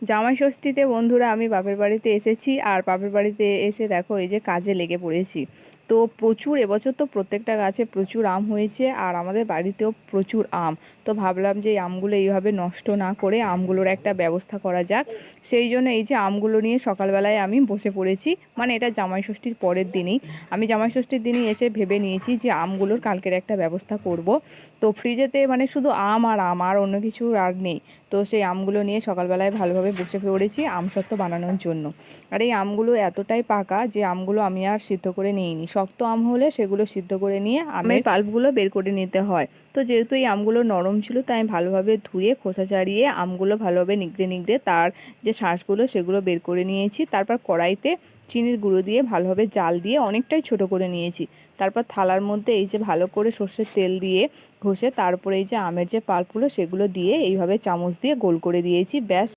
জামাই ষষ্ঠীতে বন্ধুরা আমি বাপের বাড়িতে এসেছি, আর বাপের বাড়িতে এসে দেখো এই যে কাজে লেগে পড়েছি। তো প্রচুর এবছর তো প্রত্যেকটা গাছে প্রচুর আম হয়েছে, আর আমাদের বাড়িতেও প্রচুর আম। তো ভাবলাম যে এই আমগুলো এইভাবে নষ্ট না করে আমগুলোর একটা ব্যবস্থা করা যাক। সেই জন্য এই যে আমগুলো নিয়ে সকালবেলায় আমি বসে পড়েছি, মানে এটা জামাই ষষ্ঠীর পরের দিনই। আমি জামাই ষষ্ঠীর দিনই এসে ভেবে নিয়েছি যে আমগুলোর কালকের একটা ব্যবস্থা করব। তো ফ্রিজেতে মানে শুধু আম আর আম, আর অন্য কিছু আর নেই। তো সেই আমগুলো নিয়ে সকালবেলায় ভালোভাবে বসে পড়েছি আমসত্ত্ব বানানোর জন্য। আর এই আমগুলো এতটাই পাকা যে আমগুলো আমি আর সিদ্ধ করে নিইনি। শক্ত আম হলে সেগুলো সিদ্ধ করে নিয়ে আমের পাল্পগুলো বের করে নিতে হয়। তো যেহেতু এই আমগুলো নরম ছিল, তাই আমি ভালোভাবে ধুয়ে খোসা ছাড়িয়ে আমগুলো ভালোভাবে নিগড়ে নিগড়ে তার যে শাঁসগুলো সেগুলো বের করে নিয়েছি। তারপর কড়াইতে চিনির গুঁড়ো দিয়ে ভালোভাবে জাল দিয়ে অনেকটাই ছোট করে নিয়েছি। তারপর থালার মধ্যে এই যে ভালো করে সর্ষের তেল দিয়ে ঘষে তারপরে এই যে আমের যে পাল্পগুলো সেগুলো দিয়ে এইভাবে চামচ দিয়ে গোল করে দিয়েছি, ব্যাস।